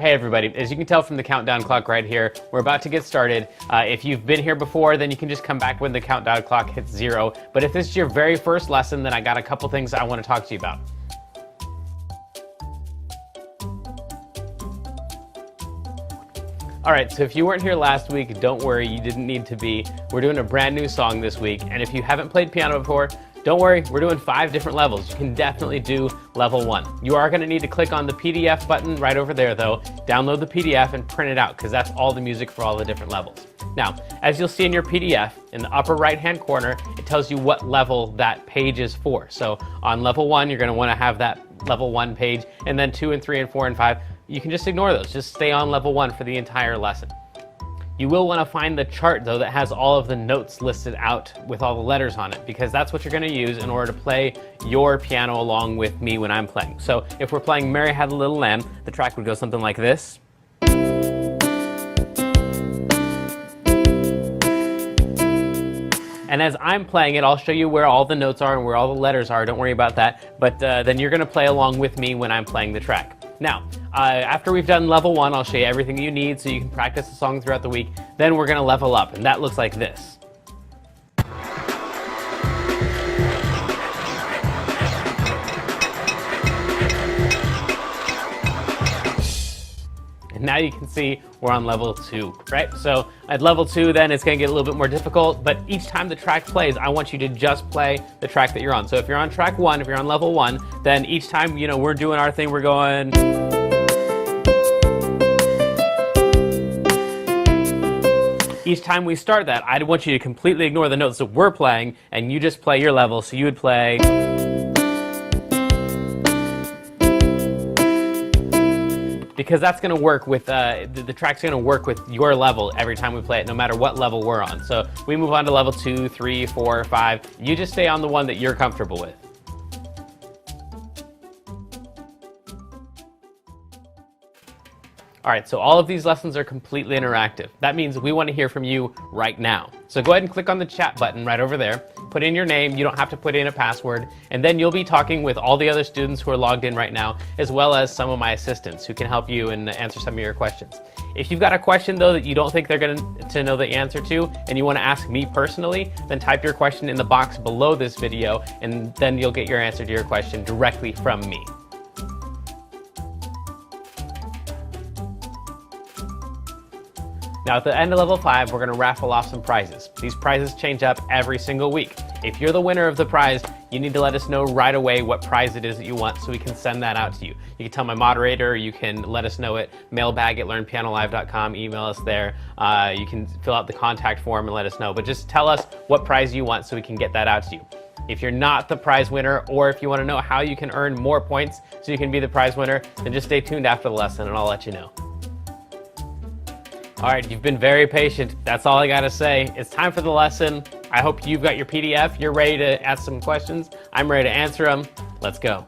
Hey everybody, as you can tell from the countdown clock right here, we're about to get started. If you've been here before, then you can just come back when the countdown clock hits 0. But if this is your very first lesson, then I got a couple things I want to talk to you about. All right, so if you weren't here last week, don't worry, you didn't need to be. We're doing a brand new song this week, and if you haven't played piano before, don't worry, we're doing 5 different levels. You can definitely do level 1. You are gonna need to click on the PDF button right over there though, download the PDF and print it out, because that's all the music for all the different levels. Now, as you'll see in your PDF, in the upper right-hand corner, it tells you what level that page is for. So on level 1, you're gonna wanna have that level 1 page, and then 2 and 3 and 4 and 5, you can just ignore those. Just stay on level 1 for the entire lesson. You will want to find the chart though that has all of the notes listed out with all the letters on it, because that's what you're going to use in order to play your piano along with me when I'm playing. So if we're playing Mary Had a Little Lamb, the track would go something like this. And as I'm playing it, I'll show you where all the notes are and where all the letters are. Don't worry about that. But then you're going to play along with me when I'm playing the track. Now, after we've done level 1, I'll show you everything you need so you can practice the song throughout the week. Then we're going to level up, and that looks like this. And now you can see we're on level 2, right? So at level 2, then it's going to get a little bit more difficult, but each time the track plays, I want you to just play the track that you're on. So if you're on track 1, if you're on level 1, then each time, you know, we're doing our thing, we're going. Each time we start that, I want you to completely ignore the notes that we're playing, and you just play your level. So you would play. Because that's going to work with, the track's going to work with your level every time we play it, no matter what level we're on. So we move on to level 2, 3, 4, 5. You just stay on the one that you're comfortable with. All right, so all of these lessons are completely interactive. That means we want to hear from you right now. So go ahead and click on the chat button right over there. Put in your name, you don't have to put in a password, and then you'll be talking with all the other students who are logged in right now, as well as some of my assistants who can help you and answer some of your questions. If you've got a question though that you don't think they're going to know the answer to, and you want to ask me personally, then type your question in the box below this video, and then you'll get your answer to your question directly from me. Now at the end of level 5, we're going to raffle off some prizes. These prizes change up every single week. If you're the winner of the prize, you need to let us know right away what prize it is that you want so we can send that out to you. You can tell my moderator, you can let us know at mailbag@learnpianolive.com, email us there. You can fill out the contact form and let us know, but just tell us what prize you want so we can get that out to you. If you're not the prize winner, or if you want to know how you can earn more points so you can be the prize winner, then just stay tuned after the lesson and I'll let you know. All right, you've been very patient. That's all I gotta say. It's time for the lesson. I hope you've got your PDF. You're ready to ask some questions. I'm ready to answer them. Let's go.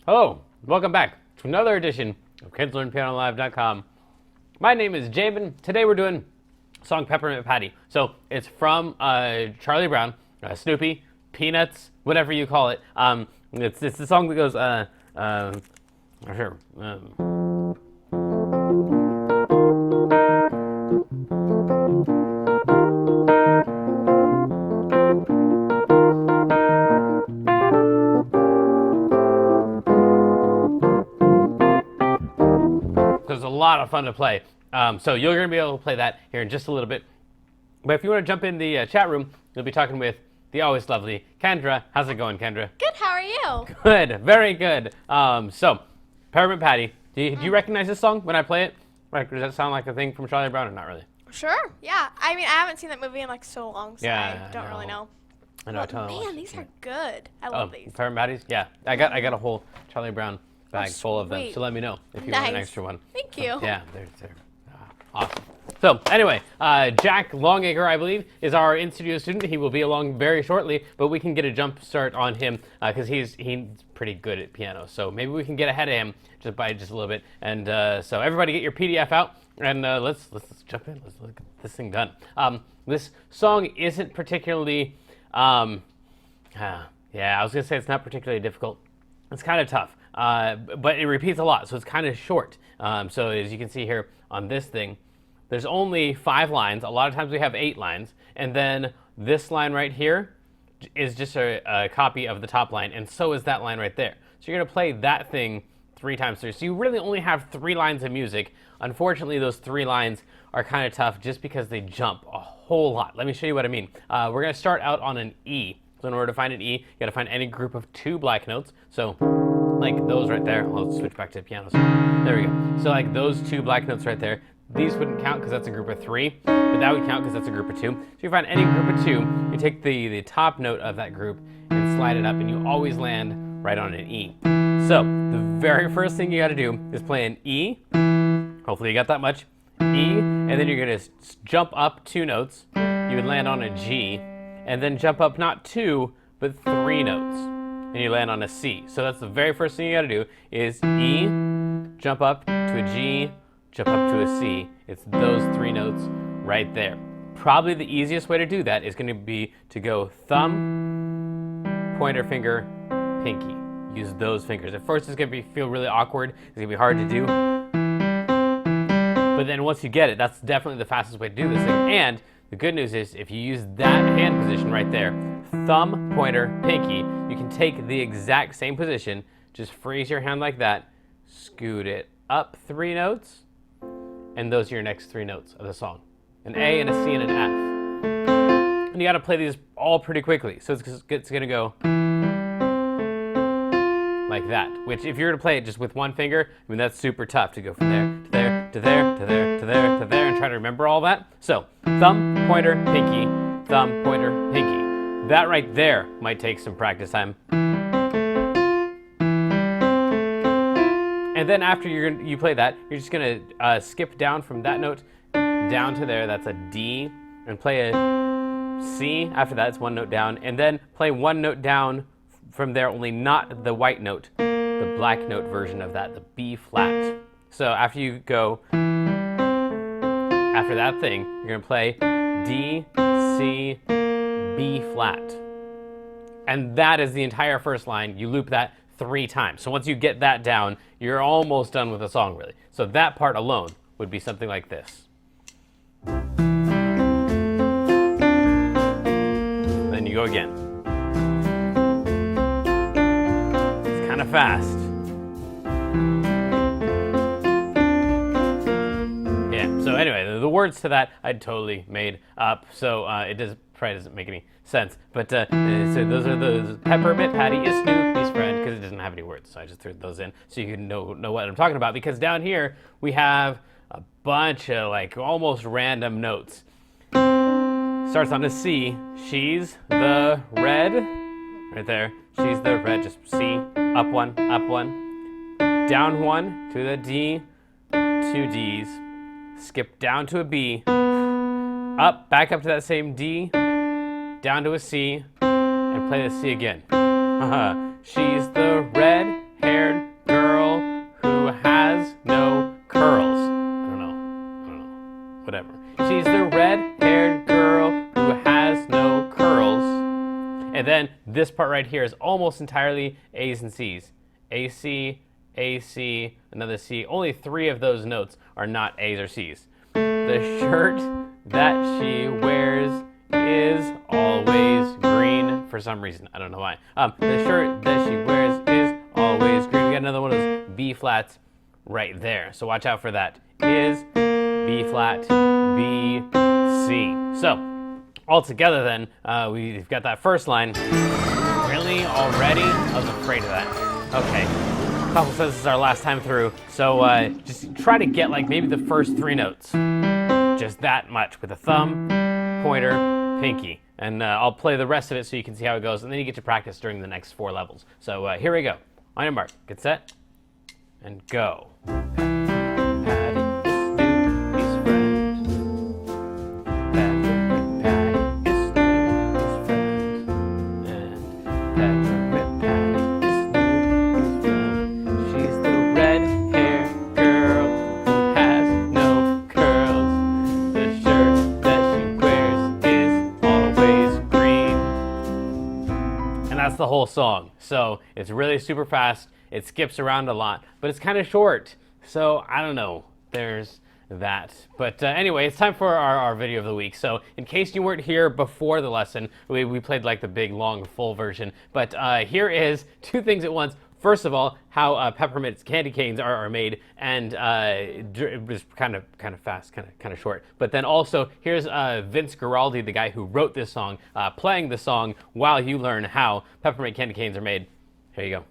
Hello, welcome back to another edition of KidsLearnPianoLive.com. My name is Jamin. Today we're doing song Peppermint Patty. So it's from Charlie Brown, Snoopy, Peanuts, whatever you call it. It's the song that goes, here. It's a lot of fun to play. So you're going to be able to play that here in just a little bit. But if you want to jump in the chat room, you'll be talking with the always lovely Kendra. How's it going, Kendra? Good, how are you? Good, very good. So, Peppermint Patty, do you recognize this song when I play it? Like, does that sound like a thing from Charlie Brown or not really? Sure, yeah. I mean, I haven't seen that movie in like so long, so Yeah, I don't really know. I know. Oh, man, these are good. I love these. Peppermint patties? Yeah, I got a whole Charlie Brown bag full of them. sweet. So let me know if you want an Nice. extra one. Thank you. Yeah, they're awesome. So anyway, Jack Longacre, I believe, is our in-studio student. He will be along very shortly, but we can get a jump start on him because he's pretty good at piano. So maybe we can get ahead of him just by a little bit. And so everybody, get your PDF out and let's jump in. Let's get this thing done. This song isn't particularly, yeah, I was gonna say it's not particularly difficult. It's kind of tough, but it repeats a lot, so it's kind of short. So as you can see here on this thing, there's only 5 lines. A lot of times we have 8 lines. And then this line right here is just a copy of the top line, and so is that line right there. So you're gonna play that thing 3 times through. So you really only have 3 lines of music. Unfortunately, those 3 lines are kind of tough just because they jump a whole lot. Let me show you what I mean. We're gonna start out on an E. So in order to find an E, you gotta find any group of 2 black notes. So like those right there. I'll switch back to pianos. There we go. So like those 2 black notes right there. These wouldn't count because that's a group of 3, but that would count because that's a group of 2. So you find any group of 2, you take the top note of that group and slide it up, and you always land right on an E. So the very first thing you got to do is play an E. Hopefully you got that much. E, and then you're going to jump up 2 notes. You would land on a G, and then jump up not 2, but 3 notes, and you land on a C. So that's the very first thing you got to do is E, jump up to a G, jump up to a C. It's those 3 notes right there. Probably the easiest way to do that is going to be to go thumb, pointer finger, pinky. Use those fingers. At first it's going to feel really awkward. It's going to be hard to do. But then once you get it, that's definitely the fastest way to do this thing. And the good news is if you use that hand position right there, thumb, pointer, pinky, you can take the exact same position, just freeze your hand like that, scoot it up 3 notes, and those are your next 3 notes of the song. An A and a C and an F. And you gotta play these all pretty quickly. So it's gonna go like that, which if you were to play it just with one finger, I mean, that's super tough to go from there to there, to there, to there, to there, to there, and try to remember all that. So thumb, pointer, pinky, thumb, pointer, pinky. That right there might take some practice time. And then after you play that, you're just gonna skip down from that note down to there. That's a D, and play a C. After that, it's 1 note down, and then play 1 note down from there, only not the white note, the black note version of that, the B flat. So after you go, after that thing, you're gonna play D, C, B flat, and that is the entire first line. You loop that 3 times. So once you get that down, you're almost done with the song, really. So that part alone would be something like this. Then you go again. It's kind of fast. Yeah, so anyway, the words to that I'd totally made up, so probably doesn't make any sense. But so those are those. Peppermint Patty is Snoopy's friend, because it doesn't have any words, so I just threw those in so you can know what I'm talking about. Because down here we have a bunch of like almost random notes. Starts on a C. She's the red, right there. She's the red. Just C. Up 1, down 1 to the D, 2 Ds. Skip down to a B. Up, back up to that same D. Down to a C, and play the C again. She's the red-haired girl who has no curls. I don't know, whatever. She's the red-haired girl who has no curls. And then this part right here is almost entirely A's and C's. A, C, A, C, another C. Only 3 of those notes are not A's or C's. The shirt that she wears is always green for some reason. I don't know why. The shirt that she wears is always green. We got another one of those B flats right there. So watch out for that. Is B flat, B, C. So all together then, we've got that first line. Really? Already? I was afraid of that. Okay. Couple says this is our last time through. So just try to get like maybe the first 3 notes. Just that much with a thumb, pointer, pinky. and I'll play the rest of it so you can see how it goes, and then you get to practice during the next 4 levels. So here we go. On your mark, get set, and go. Patty is Snoopy's friend. Peppermint Patty is Snoopy's friend. And Peppermint Patty is Snoopy's friend. She's the red-haired girl who has no curls. The shirt that she wears is always green. And that's the whole song. So it's really super fast. It skips around a lot, but it's kind of short. So I don't know. There's that. But anyway, it's time for our video of the week. So in case you weren't here before the lesson, we played like the big, long, full version. But here is 2 things at once. First of all, how Peppermint's candy canes are made, and it was kind of fast, kind of short. But then also, here's Vince Guaraldi, the guy who wrote this song, playing the song while you learn how Peppermint candy canes are made. Here you go.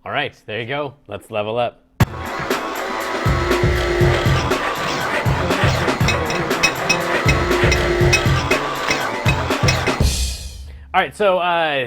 All right, there you go. Let's level up. All right, so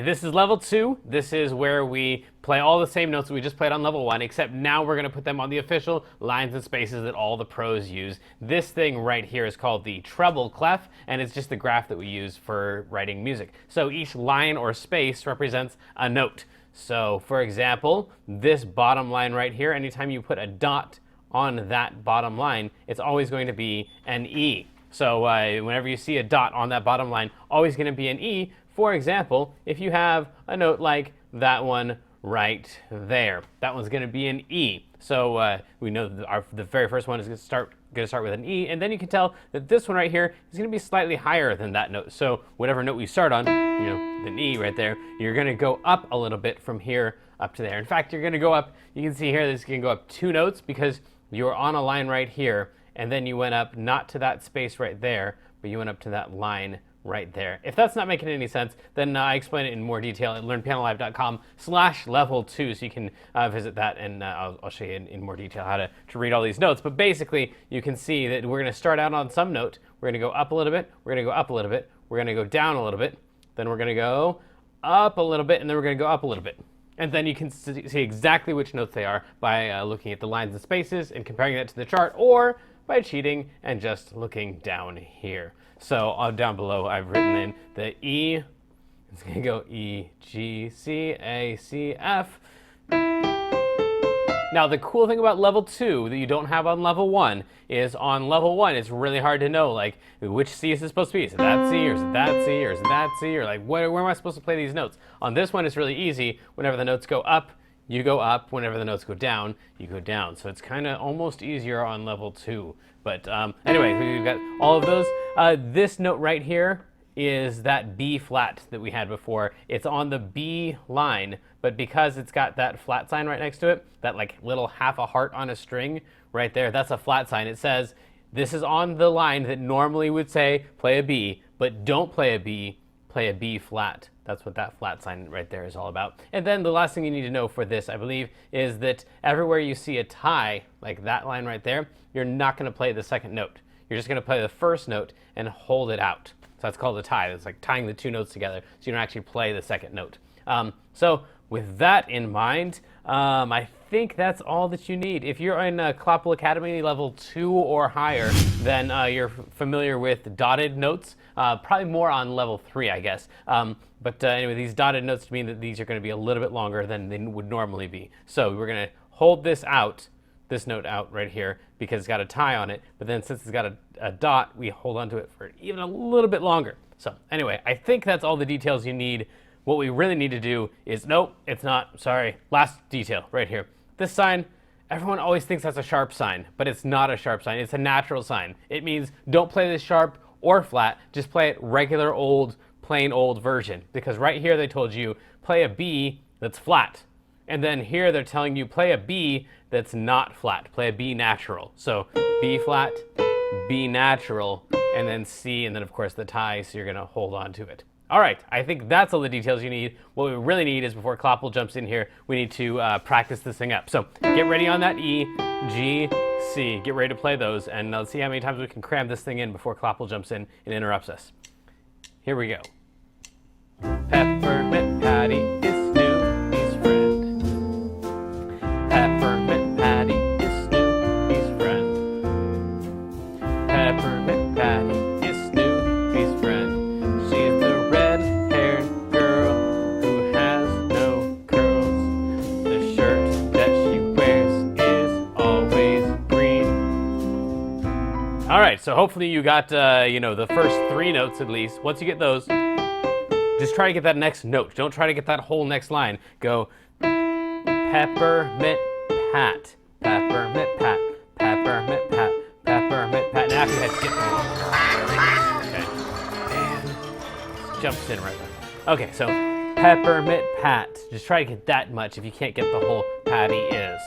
this is level 2. This is where we play all the same notes that we just played on level 1, except now we're going to put them on the official lines and spaces that all the pros use. This thing right here is called the treble clef, and it's just the graph that we use for writing music. So each line or space represents a note. So, for example, this bottom line right here, anytime you put a dot on that bottom line, it's always going to be an E. So whenever you see a dot on that bottom line, always going to be an E. For example, if you have a note like that one right there, that one's going to be an E. So we know that the very first one is going to start with an E, and then you can tell that this one right here is going to be slightly higher than that note. So whatever note we start on, you know, an E right there, you're going to go up a little bit from here up to there. In fact, you're going to go up, you can see here, this is going to go up 2 notes because you're on a line right here, and then you went up not to that space right there, but you went up to that line right there. If that's not making any sense, then I explain it in more detail at learnpianolive.com/level2, so you can visit that, and I'll show you in more detail how to read all these notes. But basically, you can see that we're going to start out on some note, we're going to go up a little bit, we're going to go up a little bit, we're going to go down a little bit, then we're going to go up a little bit, and then we're going to go up a little bit. And then you can see exactly which notes they are by looking at the lines and spaces and comparing that to the chart, or by cheating and just looking down here. So down below, I've written in the E, It's going to go E, G, C, A, C, F. Now, the cool thing about level 2 that you don't have on level 1 is on level 1, it's really hard to know, like, which C is it supposed to be? Is it that C, or is it that C, or is it that C, or like, where am I supposed to play these notes? On this one, it's really easy. Whenever the notes go up, you go up. Whenever the notes go down, you go down. So it's kind of almost easier on level 2. But anyway, we've got all of those. This note right here is that B flat that we had before. It's on the B line, but because it's got that flat sign right next to it, that like little half a heart on a string right there, that's a flat sign. It says this is on the line that normally would say play a B, but don't play a B, play a B flat. That's what that flat sign right there is all about. And then the last thing you need to know for this, I believe, is that everywhere you see a tie, like that line right there, you're not going to play the second note. You're just going to play the first note and hold it out. So that's called a tie. It's like tying the two notes together so you don't actually play the second note. So with that in mind, I think that's all that you need. If you're in Clopple Academy level 2 or higher, then you're familiar with dotted notes, probably more on level 3, I guess. But anyway, these dotted notes mean that these are going to be a little bit longer than they would normally be. So we're going to hold this out, this note out right here, because it's got a tie on it. But then since it's got a dot, we hold onto it for even a little bit longer. So anyway, I think that's all the details you need. What we really need to do is, nope, it's not, sorry, last detail right here. This sign, everyone always thinks that's a sharp sign, but it's not a sharp sign. It's a natural sign. It means don't play this sharp or flat, just play it regular old, plain old version. Because right here they told you play a B that's flat. And then here they're telling you play a B that's not flat, play a B natural. So B flat, B natural, and then C, and then of course the tie, so you're gonna hold on to it. All right, I think that's all the details you need. What we really need is before Clopple jumps in here, we need to practice this thing up. So get ready on that E, G, C. Get ready to play those, and let's see how many times we can cram this thing in before Clopple jumps in and interrupts us. Here we go. Peppermint Patty is Snoopy's friend. Peppermint Patty is Snoopy's friend. Peppermint Patty is Snoopy's friend. She's the red-haired girl who has no curls. The shirt that she wears is always green. All right, so hopefully you got the first 3 notes at least. Once you get those, just try to get that next note. Don't try to get that whole next line. Go peppermint pat, peppermint pat, peppermint pat, peppermint pat. Now you have to get okay. And jumps in right there. Okay, so peppermint pat. Just try to get that much if you can't get the whole patty is.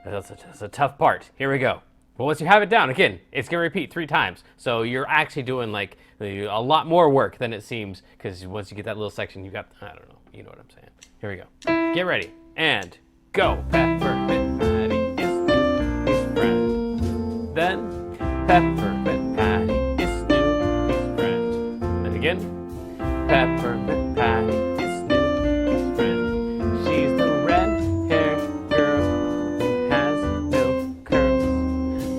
That's a tough part. Here we go. But once you have it down, again, it's going to repeat 3 times. So you're actually doing like a lot more work than it seems, because once you get that little section, you got, I don't know, you know what I'm saying. Here we go. Get ready and go. Peppermint Patty is Snoopy's friend. Then Peppermint Patty is Snoopy's friend. And again, Peppermint Patty is Snoopy's friend. She's the red-haired girl who has no curls.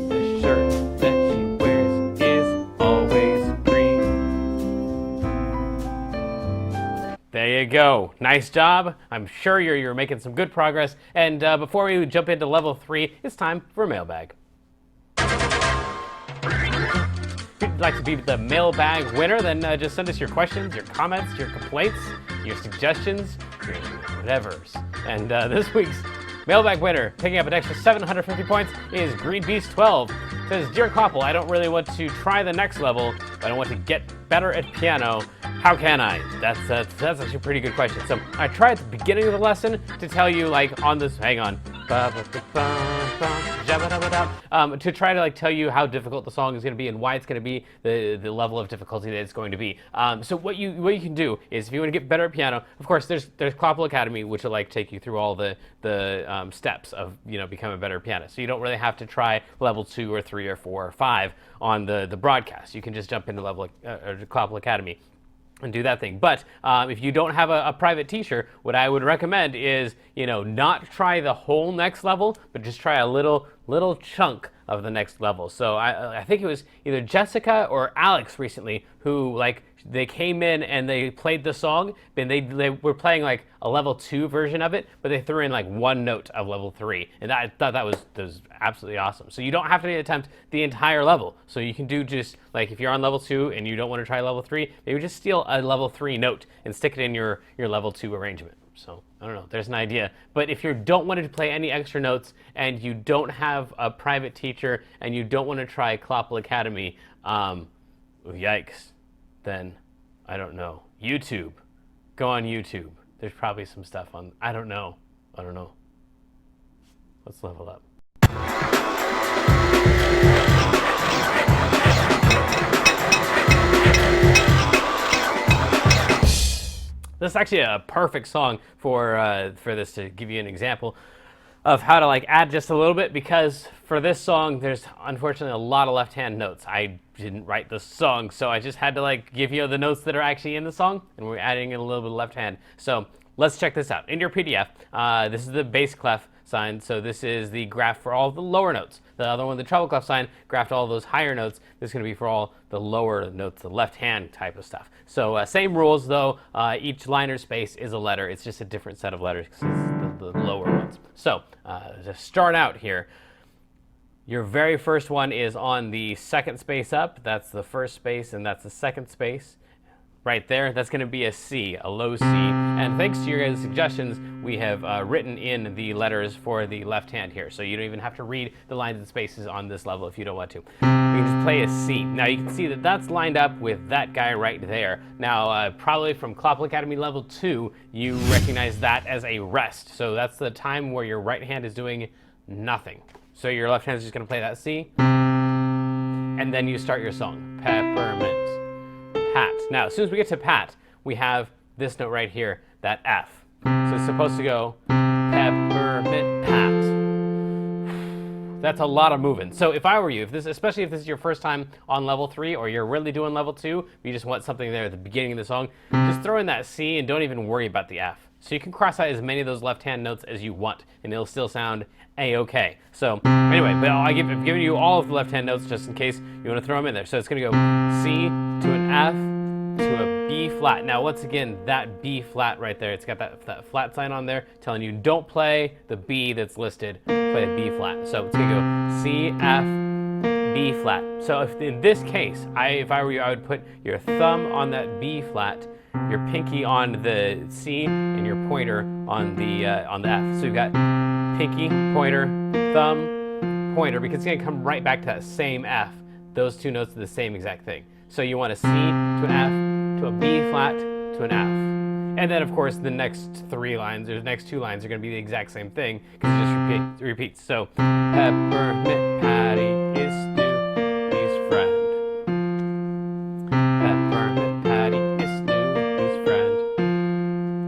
The shirt that she wears is always green. There you go. Nice job. I'm sure you're making some good progress. And before we jump into level 3, it's time for a mailbag. If you'd like to be the mailbag winner, then just send us your questions, your comments, your complaints, your suggestions, your whatevers. And this week's mailbag winner, picking up an extra 750 points, is Greenbeast12. It says, Dear Clopple, I don't really want to try the next level, but I want to get better at piano. How can I? That's actually a pretty good question. So I tried at the beginning of the lesson to tell you, like, on this, hang on, to try to like tell you how difficult the song is going to be and why it's going to be the level of difficulty that it's going to be. So what you can do is, if you want to get better at piano, of course there's Clopple Academy, which will like take you through all the steps of becoming a better pianist. So you don't really have to try level 2 or 3 or 4 or 5 on the broadcast. You can just jump into Clopple Academy and do that thing. But if you don't have a private teacher, what I would recommend is, not try the whole next level, but just try a little little chunk of the next level. So I think it was either Jessica or Alex recently who, like, they came in and they played the song, and they were playing like a level 2 version of it, but they threw in like one note of level 3, and I thought that was absolutely awesome. So you don't have to attempt the entire level. So you can do just like, if you're on level 2 and you don't want to try level 3, maybe just steal a level 3 note and stick it in your level 2 arrangement. So I don't know, there's an idea. But if you don't want to play any extra notes and you don't have a private teacher and you don't want to try Clopple Academy, yikes, then I don't know. YouTube. Go on YouTube. There's probably some stuff on, I don't know. Let's level up. This is actually a perfect song for this, to give you an example of how to like add just a little bit, because for this song there's unfortunately a lot of left-hand notes. I didn't write the song, so I just had to like give you the notes that are actually in the song, and we're adding in a little bit of left hand. So let's check this out. In your PDF, this is the bass clef sign, so this is the graph for all the lower notes. The other one, the treble clef sign, graphed all those higher notes. This is going to be for all the lower notes, the left hand type of stuff. So same rules though, each liner space is a letter. It's just a different set of letters because it's the lower ones. So to start out here, your very first one is on the second space up. That's the first space, and that's the second space. Right there, that's going to be a C, a low C. And thanks to your guys' suggestions, we have written in the letters for the left hand here. So you don't even have to read the lines and spaces on this level if you don't want to. You can just play a C. Now you can see that that's lined up with that guy right there. Now, probably from Clopple Academy level 2, you recognize that as a rest. So that's the time where your right hand is doing nothing. So your left hand is just going to play that C. And then you start your song. Peppermint. Pat. Now, as soon as we get to Pat, we have this note right here, that F. So it's supposed to go Peppermint Pat. That's a lot of moving. So if I were you, especially if this is your first time on level 3, or you're really doing level 2, but you just want something there at the beginning of the song, just throw in that C and don't even worry about the F. So you can cross out as many of those left-hand notes as you want, and it'll still sound A-okay. So anyway, but I've given you all of the left-hand notes just in case you want to throw them in there. So it's going to go C to an F to a B flat. Now, once again, that B flat right there, it's got that flat sign on there telling you don't play the B that's listed, play a B flat. So it's going to go C, F, B flat. So if in this case, if I were you, I would put your thumb on that B flat, your pinky on the C, and your pointer on the F. So you've got pinky, pointer, thumb, pointer, because it's going to come right back to that same F. Those two notes are the same exact thing. So you want a C to an F to a B flat to an F. And then, of course, the next 3 lines, or the next 2 lines are going to be the exact same thing, because it just repeats. So, Peppermint Patty is Snoopy's friend. Peppermint Patty is Snoopy's friend.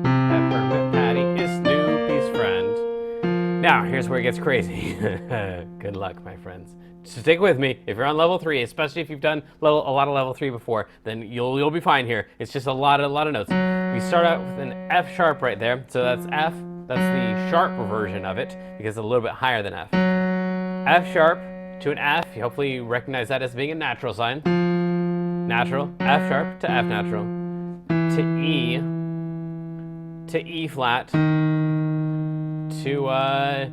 Peppermint Patty is Snoopy's friend. Now, here's where it gets crazy. Good luck, my friends. So stick with me. If you're on level 3, especially if you've done a lot of level 3 before, then you'll be fine here. It's just a lot of notes. We start out with an F sharp right there. So that's F. That's the sharp version of it, because it's a little bit higher than F. F sharp to an F. Hopefully you recognize that as being a natural sign. Natural. F sharp to F natural. To E flat. To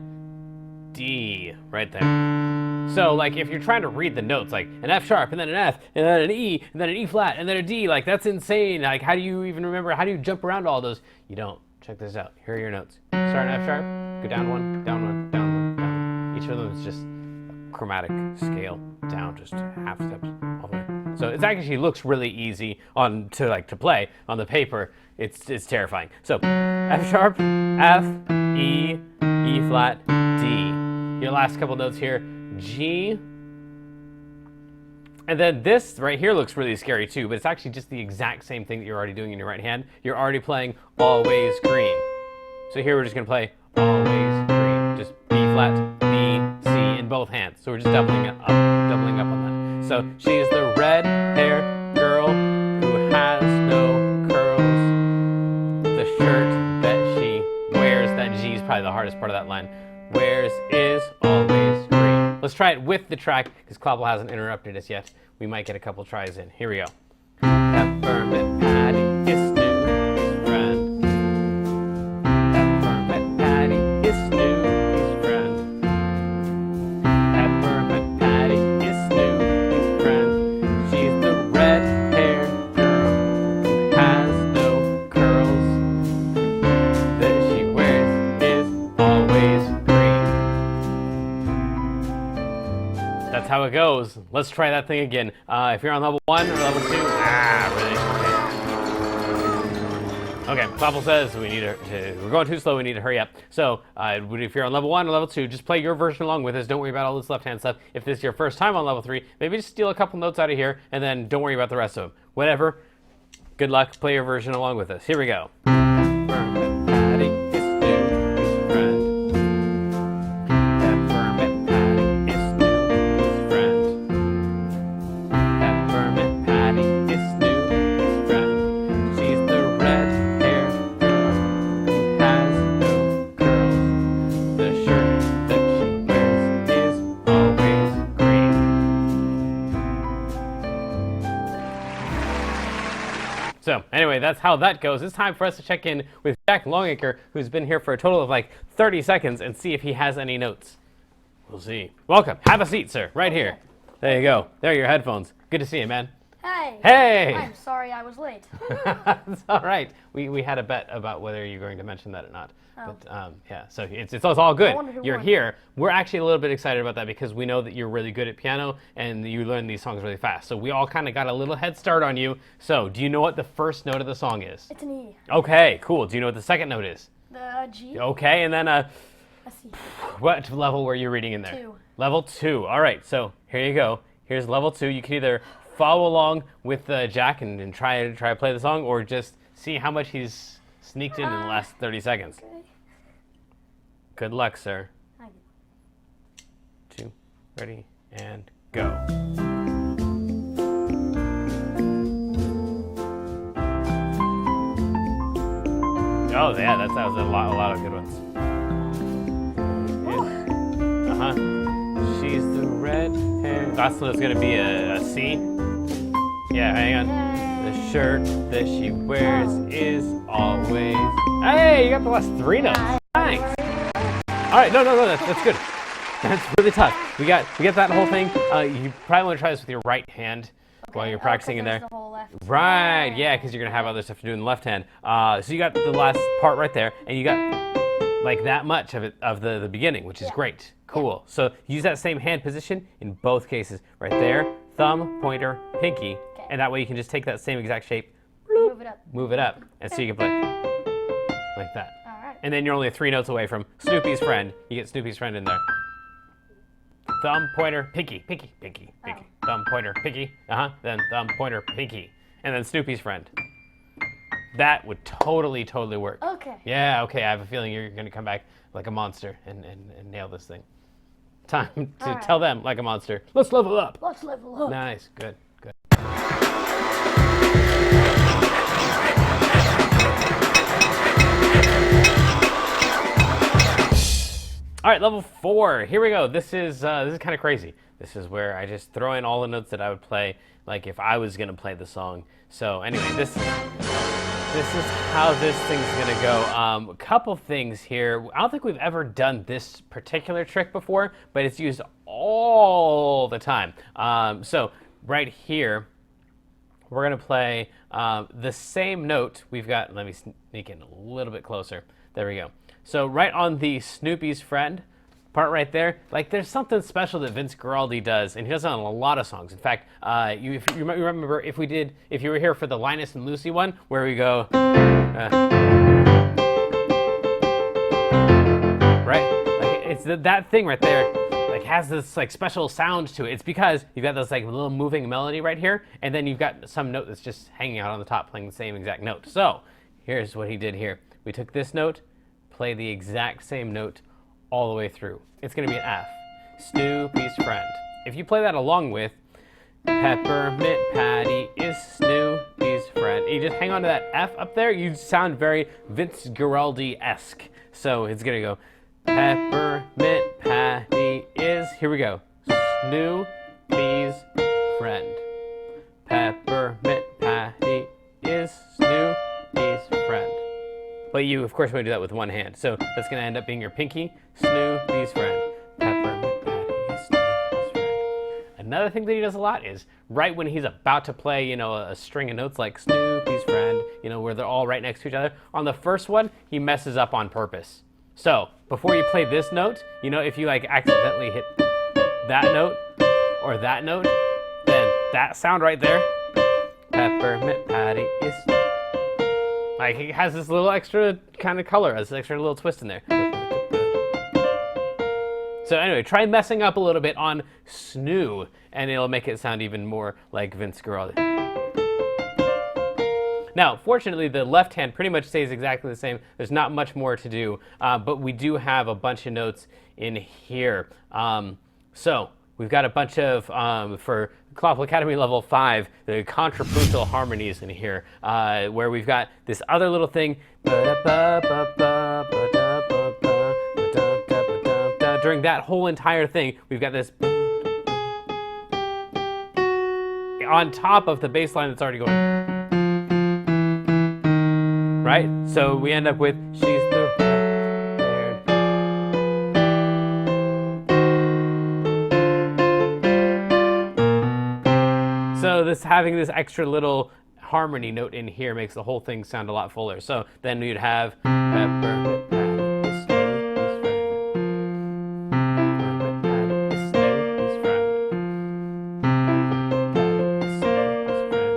D right there. So, like, if you're trying to read the notes, like an F sharp, and then an F, and then an E, and then an E flat, and then a D, like, that's insane. Like, how do you even remember? How do you jump around all those? You don't. Check this out. Here are your notes. Start an F sharp, go down 1, down 1, down 1, down 1. Each of them is just a chromatic scale down, just half steps all the way. So it actually looks really easy to play on the paper. It's terrifying. So F sharp, F, E, E flat, D. Your last couple notes here. G, and then this right here looks really scary too, but it's actually just the exact same thing that you're already doing in your right hand. You're already playing Always Green. So here we're just gonna play Always Green, just B flat, B, C in both hands. So we're just doubling up on that. So she's the red-haired girl who has no curls. The shirt that she wears, that G is probably the hardest part of that line, wears is always green. Let's try it with the track, because Clavel hasn't interrupted us yet. We might get a couple tries in. Here we go. Peppermint Patty is Snoopy's friend. Peppermint Patty is Snoopy's friend. Peppermint Patty is Snoopy's friend. She's the red-haired girl who has no curls. That she wears is always green. That's how it goes. Let's try that thing again. If you're on level 1 or level 2, really? Okay, Clavel says we're going too slow, we need to hurry up. So, if you're on level 1 or level 2, just play your version along with us. Don't worry about all this left-hand stuff. If this is your first time on level 3, maybe just steal a couple notes out of here, and then don't worry about the rest of them. Whatever. Good luck, play your version along with us. Here we go. Peppermint Patty is Snoopy's friend. Peppermint Patty is Snoopy's friend. Peppermint Patty is Snoopy's friend. She's the red-haired girl who has no curls. The shirt that she wears is always green. So, anyway, that's how that goes. It's time for us to check in with Jack Longacre, who's been here for a total of like 30 seconds, and see if he has any notes. We'll see. Welcome. Have a seat, sir. Right here. There you go. There are your headphones. Good to see you, man. Hey. Hey! I'm sorry I was late. It's all right. We had a bet about whether you're going to mention that or not. Oh. But yeah, so it's all good. I wonder who You're won. here. We're actually a little bit excited about that because we know that you're really good at piano and you learn these songs really fast. So we all kind of got a little head start on you. So do you know what the first note of the song is? It's an E. Okay, cool. Do you know what the second note is? The G. Okay, and then A C. what level were you reading in there? 2. Level 2. All right, so here you go. Here's level 2. You can either follow along with Jack and try to play the song, or just see how much he's sneaked in the last 30 seconds. Okay. Good luck, sir. Thank you. 2, ready, and go. Oh yeah, that was a lot of good ones. She's the red hair. Last one is gonna be a C. Yeah, hang on. The shirt that she wears is always. Hey, you got the last 3 notes. Thanks. All right, no, that's good. That's really tough. We got that whole thing. You probably want to try this with your right hand while you're practicing in there. The whole left. Right, yeah, because you're gonna have other stuff to do in the left hand. So you got the last part right there, and you got like that much of it of the beginning, which is great. Cool. So use that same hand position in both cases. Right there, thumb, pointer, pinky, and that way you can just take that same exact shape, Move it up. and so you can play like that. All right. And then you're only 3 notes away from Snoopy's friend. You get Snoopy's friend in there. Thumb, pointer, pinky, pinky, pinky, pinky. Thumb, pointer, pinky. Then thumb, pointer, pinky. And then Snoopy's friend. That would totally work. Okay. Yeah, okay. I have a feeling you're going to come back like a monster and nail this thing. Time to tell them like a monster. Let's level up. Let's level up. Nice. Good. All right, level 4. Here we go. This is kind of crazy. This is where I just throw in all the notes that I would play, like if I was gonna play the song. So anyway, this is how this thing's gonna go. A couple things here. I don't think we've ever done this particular trick before, but it's used all the time. So right here, we're gonna play the same note. We've got. Let me sneak in a little bit closer. There we go. So right on the Snoopy's friend part right there, like there's something special that Vince Guaraldi does, and he does it on a lot of songs. In fact, if you remember, if you were here for the Linus and Lucy one, where we go, right? Like it's that thing right there, like has this like special sound to it. It's because you've got this like little moving melody right here, and then you've got some note that's just hanging out on the top, playing the same exact note. So here's what he did here. We took this note, play the exact same note all the way through. It's gonna be an F. Snoopy's friend. If you play that along with Peppermint Patty is Snoopy's friend, and you just hang on to that F up there, you sound very Vince Guaraldi-esque. So it's gonna go, Peppermint Patty is here we go. Snoopy's friend. Peppermint Patty is Snoopy's friend. But you, of course, want to do that with one hand. So that's going to end up being your pinky. Snoopy's friend. Peppermint Patty is Snoopy's friend. Another thing that he does a lot is right when he's about to play, a string of notes like Snoopy's friend, where they're all right next to each other. On the first one, he messes up on purpose. So before you play this note, if you accidentally hit that note or that note, then that sound right there, Peppermint Patty is, it has this little extra kind of color, this extra little twist in there. So anyway, try messing up a little bit on snoo, and it'll make it sound even more like Vince Guaraldi. Now, fortunately, the left hand pretty much stays exactly the same. There's not much more to do, but we do have a bunch of notes in here. So we've got a bunch of, for Clawful Academy level 5, the contrapuntal harmonies in here, where we've got this other little thing. During that whole entire thing, we've got this on top of the bass line that's already going. Right? So we end up with, she's the red-haired. So having this extra little harmony note in here makes the whole thing sound a lot fuller. So then you'd have Peppermint Patty is Snoopy's friend. Peppermint Patty is Snoopy's friend. Peppermint Patty is Snoopy's friend.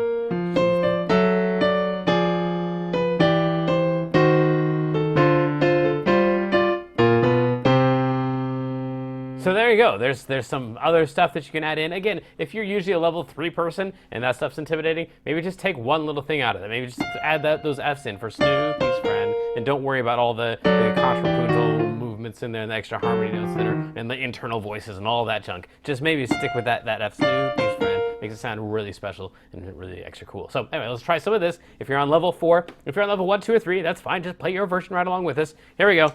So there you go. There's some other stuff that you can add in. Again, if you're usually a level 3 person and that stuff's intimidating, maybe just take one little thing out of it. Maybe just add those F's in for Snoopy's friend, and don't worry about all the contrapuntal movements in there and the extra harmony notes that are, and the internal voices and all that junk. Just maybe stick with that F, Snoopy's friend. Makes it sound really special and really extra cool. So anyway, let's try some of this. If you're on level 4, if you're on level 1, 2, or 3, that's fine. Just play your version right along with us. Here we go.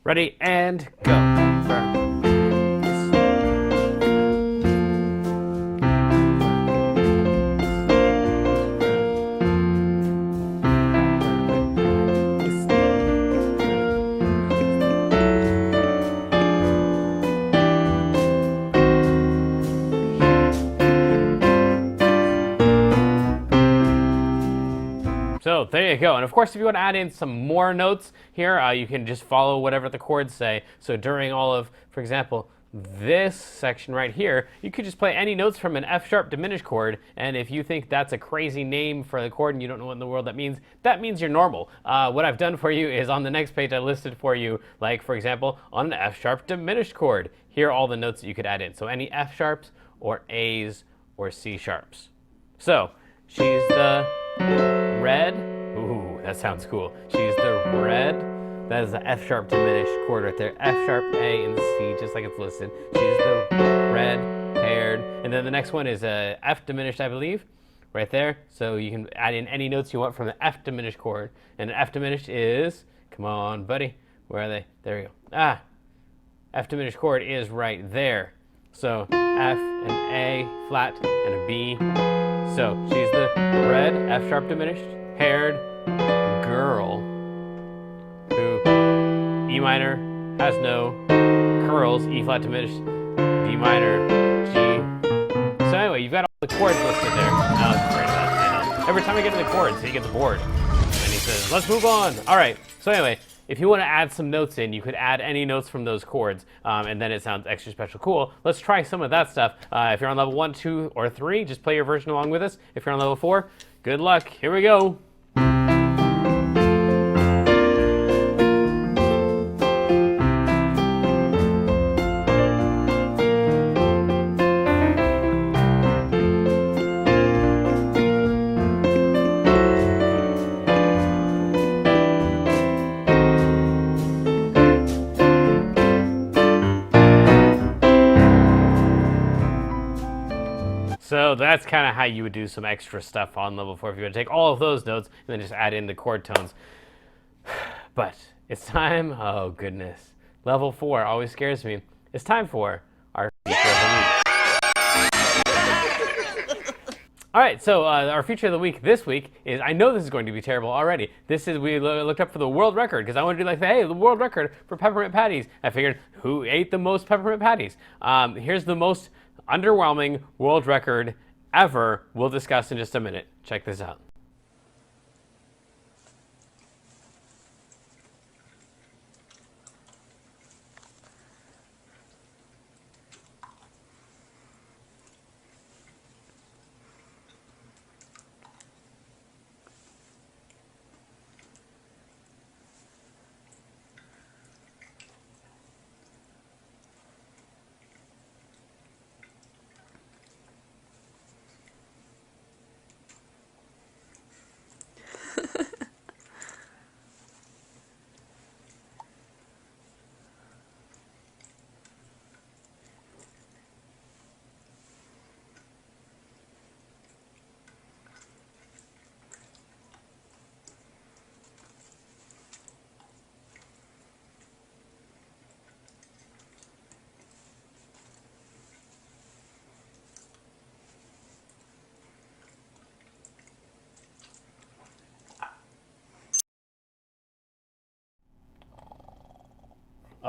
Ready, and go. So there you go. And of course, if you want to add in some more notes here, you can just follow whatever the chords say. So during all of, for example, this section right here, you could just play any notes from an F sharp diminished chord. And if you think that's a crazy name for the chord and you don't know what in the world that means you're normal. What I've done for you is on the next page, I listed for you, like for example, on an F sharp diminished chord, here are all the notes that you could add in. So any F sharps or A's or C sharps. So she's the red. Ooh, that sounds cool. She's the red. That is the F sharp diminished chord right there. F sharp, A, and C, just like it's listed. She's the red-haired. And then the next one is a F diminished, I believe, right there. So you can add in any notes you want from the F diminished chord. And an F diminished is, come on, buddy. Where are they? There we go. Ah, F diminished chord is right there. So F, an A flat, and a B. So she's the red, F sharp diminished, haired girl who E minor has no curls, E flat diminished, D minor, G. So anyway, you've got all the chords listed there. I was afraid of that. I know. Every time I get to the chords, he gets bored. And he says, let's move on. All right. So anyway, if you want to add some notes in, you could add any notes from those chords, and then it sounds extra special cool. Let's try some of that stuff. If you're on level 1, 2, or 3, just play your version along with us. If you're on level 4, good luck. Here we go. So that's kind of how you would do some extra stuff on level 4 if you would take all of those notes and then just add in the chord tones. But it's time, oh goodness. Level 4 always scares me. it's time for our feature of the week. All right, so our feature of the week this week is, I know this is going to be terrible already. We looked up for the world record because I want to do like, hey, the world record for peppermint patties. I figured, who ate the most peppermint patties? Here's the most underwhelming world record ever. We'll discuss in just a minute. Check this out.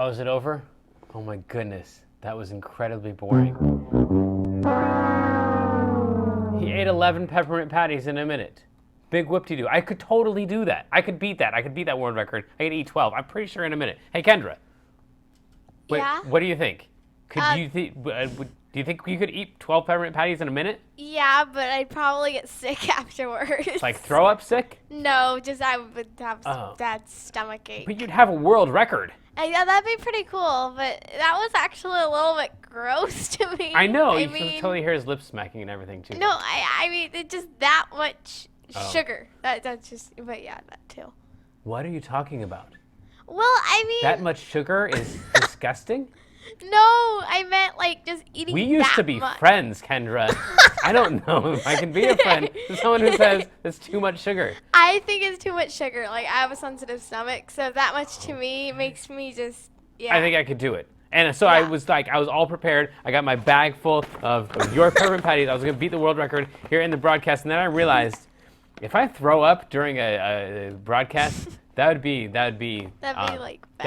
Oh, is it over? Oh my goodness, that was incredibly boring. He ate 11 peppermint patties in a minute. Big whoop-de-doo. I could totally do that. I could beat that. I could beat that world record. I could eat 12. I'm pretty sure in a minute. Hey, Kendra. Wait, Yeah? what do you think? Do you think you could eat 12 peppermint patties in a minute? Yeah, but I'd probably get sick afterwards. Like throw up sick? No, just I would have Oh. bad stomach ache. But you'd have a world record. Yeah, that'd be pretty cool, but that was actually a little bit gross to me. I know. I You can mean, totally hear his lips smacking and everything too. no, I mean, it's just that much Oh. sugar. That's just, but yeah, that too. What are you talking about? Well, I mean, That much sugar is disgusting? no, I meant like just eating. We used that to be much. friends, Kendra. I don't know if I can be a friend to someone who says it's too much sugar. I think it's too much sugar. Like I have a sensitive stomach, so that much to me makes me just yeah. I think I could do it. And so I Yeah. was all prepared. I got my bag full of your peppermint patties. I was going to beat the world record here in the broadcast. And then I realized if I throw up during a broadcast, that would be like that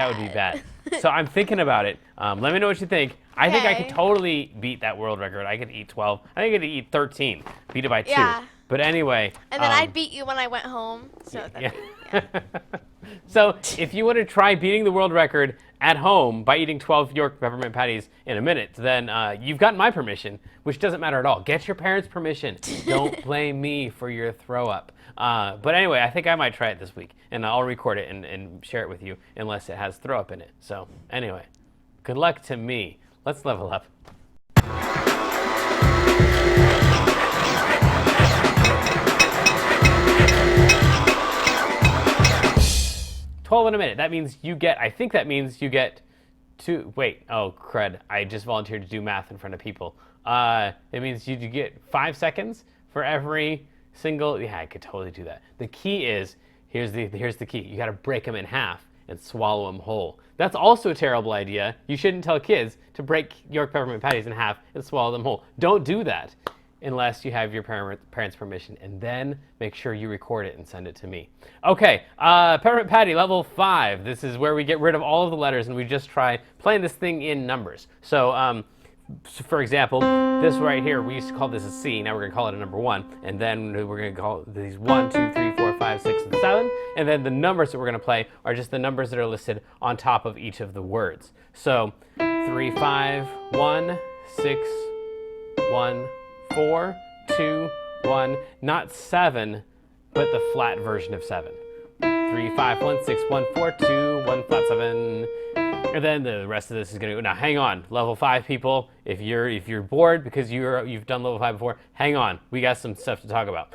would be bad. bad. So I'm thinking about it. Let me know what you think. I think I could Okay. totally beat that world record. I could eat 12. I think I could eat 13. Beat it by 2. Yeah. But anyway. And then I'd beat you when I went home. So Yeah. that'd be, yeah. So if you want to try beating the world record at home by eating 12 York peppermint patties in a minute, then you've gotten my permission, which doesn't matter at all. Get your parents' permission. Don't blame me for your throw up. But anyway, I think I might try it this week, and I'll record it and share it with you unless it has throw up in it. So anyway, good luck to me. Let's level up. 12 in a minute. That means you get, I think that means you get 2, wait, oh crud. I just volunteered to do math in front of people. It means you get 5 seconds for every single, yeah, I could totally do that. The key is, here's the key. You gotta break them in half and swallow them whole. That's also a terrible idea. You shouldn't tell kids to break York peppermint patties in half and swallow them whole. Don't do that unless you have your parents' permission, and then make sure you record it and send it to me. Okay, peppermint patty level 5. This is where we get rid of all of the letters and we just try playing this thing in numbers. So, for example, this right here, we used to call this a C. Now we're gonna call it a number 1, and then we're gonna call these 1, 2, 3, 4, 5, 6, and 7. And then the numbers that we're gonna play are just the numbers that are listed on top of each of the words. So 3, 5, 1, 6, 1, 4, 2, 1, not 7, but the flat version of 7. 3, 5, 1, 6, 1, 4, 2, 1, flat 7. And then the rest of this is gonna go. Now hang on, level 5 people. If you're bored because you've done level 5 before, hang on. We got some stuff to talk about.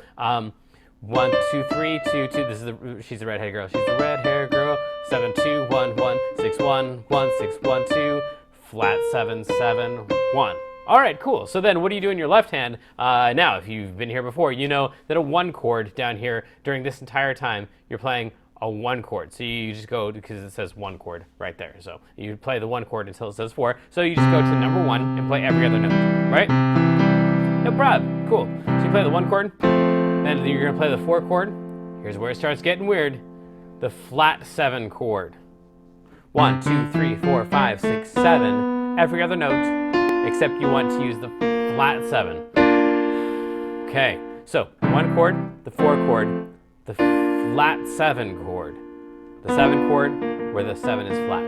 1, 2, 3, 2, 2. This is she's the red-haired girl. She's the red-haired girl. 7, 2, 1, 1, 6, 1, 1, 6, 1, 2, flat 7, 7, 1. All right, cool. So then what do you do in your left hand? Now, if you've been here before, you know that a 1 chord down here during this entire time, you're playing a 1 chord. So you just go, because it says 1 chord right there. So you play the 1 chord until it says 4. So you just go to number 1 and play every other note, right? No problem. Cool. So you play the 1 chord, then you're going to play the 4 chord. Here's where it starts getting weird. The flat 7 chord. 1, 2, 3, 4, 5, 6, 7. Every other note, except you want to use the flat 7. Okay, so 1 chord, the 4 chord, the flat 7 chord. The 7 chord where the 7 is flat.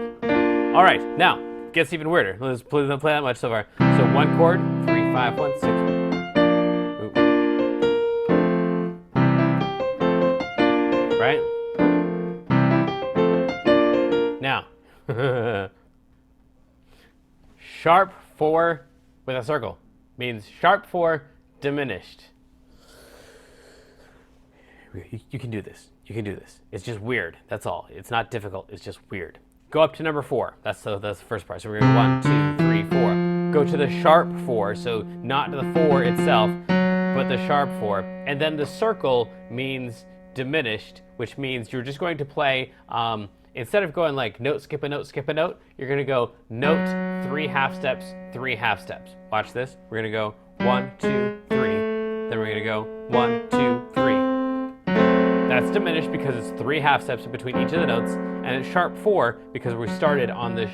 All right, now, it gets even weirder. Let's play that much so far. So 1 chord, 3, 5, 1, 6. Ooh. Right? Now, sharp 4 with a circle means sharp 4 diminished. You can do this. You can do this. It's just weird. That's all. It's not difficult. It's just weird. Go up to number 4. That's the first part. So we're going to go 1, 2, 3, 4. Go to the sharp 4. So not the 4 itself, but the sharp 4. And then the circle means diminished, which means you're just going to play, instead of going like note, skip a note, skip a note, you're going to go note, 3 half steps, 3 half steps. Watch this. We're going to go 1, 2, 3. Then we're going to go 1, 2, 3. That's diminished because it's 3 half steps in between each of the notes, and it's sharp 4 because we started on the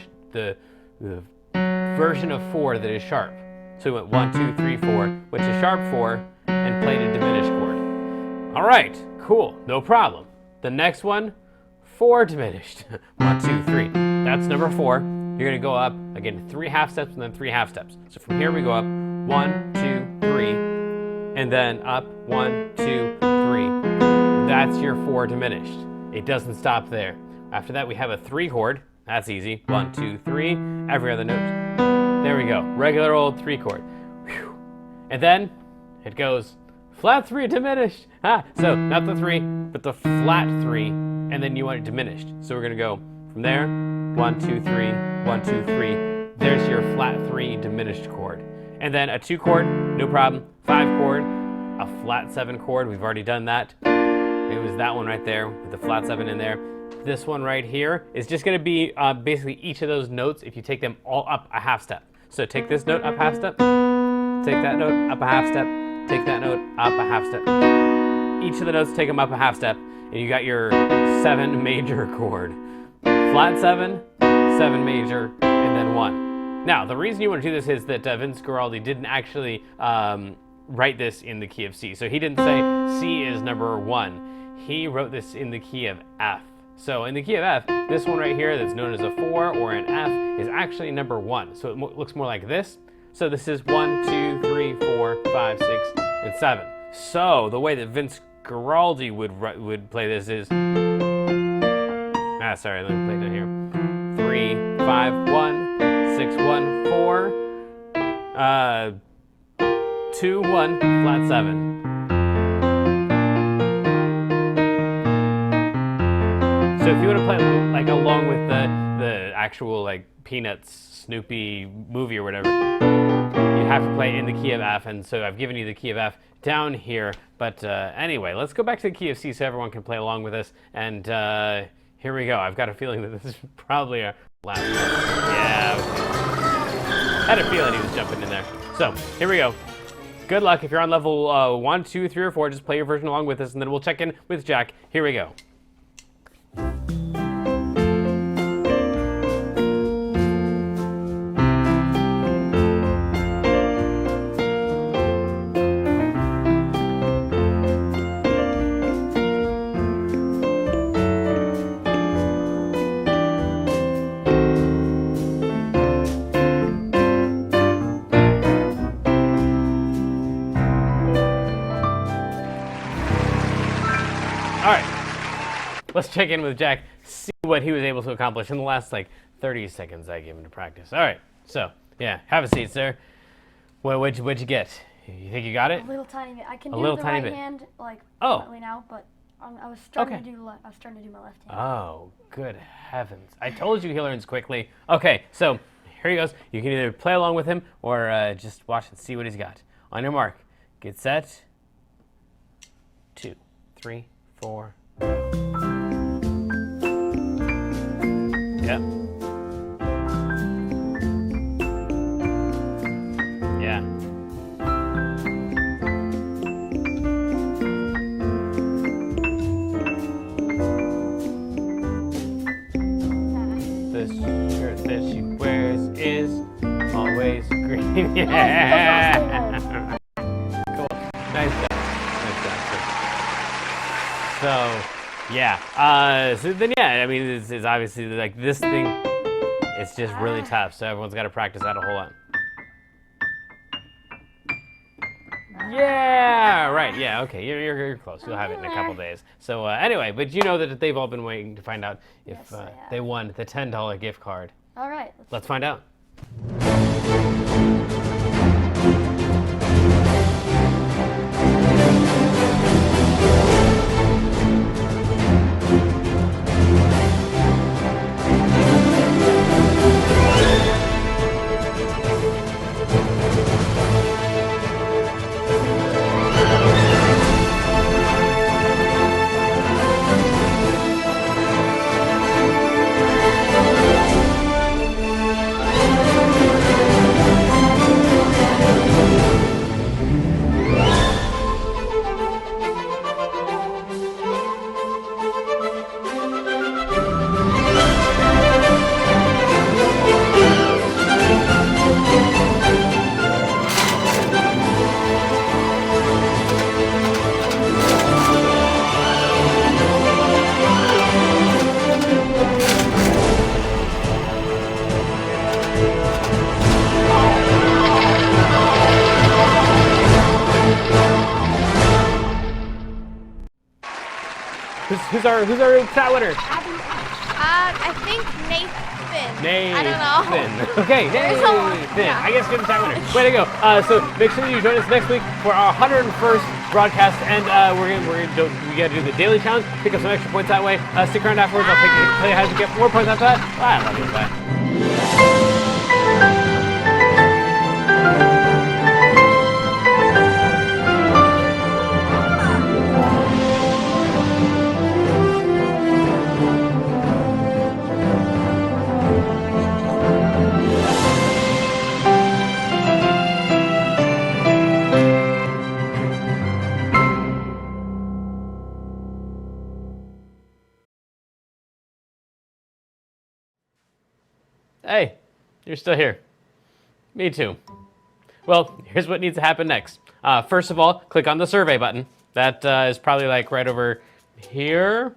version of 4 that is sharp. So we went 1, 2, 3, 4, which is sharp 4, and played a diminished chord. All right, cool, no problem. The next one, 4 diminished. 1, 2, 3. That's number 4. You're gonna go up again 3 half steps and then 3 half steps. So from here we go up 1, 2, 3, and then up 1, 2, 3. That's your 4 diminished. It doesn't stop there. After that, we have a 3 chord. That's easy. 1, 2, 3. Every other note. There we go. Regular old 3 chord. Whew. And then it goes flat 3 diminished. So not the 3, but the flat 3. And then you want it diminished. So we're going to go from there. 1, 2, 3. 1, 2, 3. There's your flat 3 diminished chord. And then a 2 chord. No problem. 5 chord. A flat 7 chord. We've already done that. It was that one right there with the flat 7 in there. This one right here is just going to be basically each of those notes if you take them all up a half step. So take this note up half step, take that note up a half step, take that note up a half step. Each of the notes take them up a half step, and you got your 7 major chord. Flat 7, 7 major, and then 1. Now, the reason you want to do this is that Vince Guaraldi didn't actually write this in the key of C. So he didn't say C is number 1. He wrote this in the key of F. So in the key of F, this one right here that's known as a 4 or an F is actually number 1. So it looks more like this. So this is 1, 2, 3, 4, 5, 6, and 7. So the way that Vince Guaraldi would play this is... sorry, let me play it down here. 3, 5, 1, 6, 1, 4, 2, 1, flat 7. So if you want to play like along with the actual like Peanuts, Snoopy movie or whatever, you have to play in the key of F, and so I've given you the key of F down here. But anyway, let's go back to the key of C so everyone can play along with us. And here we go. I've got a feeling that this is probably our last one. Yeah. Okay. Had a feeling he was jumping in there. So here we go. Good luck. If you're on level 1, 2, 3, or 4, just play your version along with us, and then we'll check in with Jack. Here we go. All right, let's check in with Jack, see what he was able to accomplish in the last like 30 seconds I gave him to practice. All right, so yeah, have a seat, sir. What'd you get? You think you got it? A little tiny bit. I can A do little the tiny right bit. hand like Oh. currently now, but I was starting Okay. to do I was starting to do my left hand. Oh, good heavens. I told you he learns quickly. Okay, so here he goes. You can either play along with him or just watch and see what he's got. On your mark, get set. 2, 3, 4. Yeah. Yeah. The shirt that she wears is always green. Yeah. Cool. Nice job. Nice job. So, yeah. So then, yeah. I mean, it's obviously like this thing. It's just really tough. So everyone's got to practice that a whole lot. Yeah, right. Yeah, okay. You're close. You'll have it in a couple days. So anyway, but you know that they've all been waiting to find out if Yes, they won the $10 gift card. All right. Let's find out. Who's our chat winner? I think Nathan. I don't know. Nathan. Okay, There's someone, Nathan. yeah. I guess you're the chat winner. Way to go. So make sure that you join us next week for our 101st broadcast, and we got to do the daily challenge. Pick up some extra points that way. Stick around afterwards. I'll tell you how to get more points after that. Bye. I love you. Bye. Hey, you're still here. Me too. Well, here's what needs to happen next. First of all, click on the survey button. That is probably like right over here.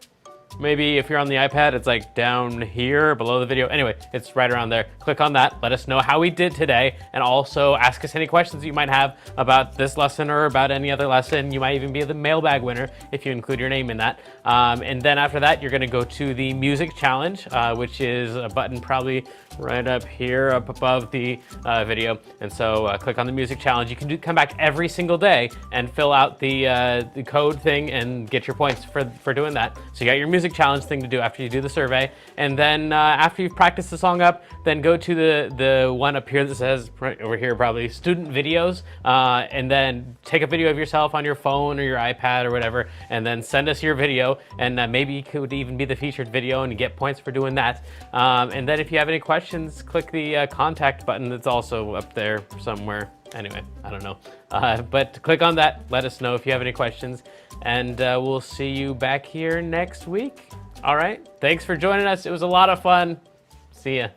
Maybe if you're on the iPad, it's like down here below the video. Anyway, it's right around there. Click on that. Let us know how we did today, and also ask us any questions you might have about this lesson or about any other lesson. You might even be the mailbag winner if you include your name in that. And then after that, you're going to go to the music challenge, which is a button probably right up here, up above the video. And so click on the music challenge. You can come back every single day and fill out the code thing and get your points for doing that. So you got your music challenge thing to do after you do the survey. And then after you've practiced the song up, then go to the one up here that says, right over here probably, student videos. And then take a video of yourself on your phone or your iPad or whatever, and then send us your video. And maybe it could even be the featured video and you get points for doing that. And then if you have any questions, click the contact button that's also up there somewhere. Anyway, I don't know. But click on that. Let us know if you have any questions. And we'll see you back here next week. All right. Thanks for joining us. It was a lot of fun. See ya.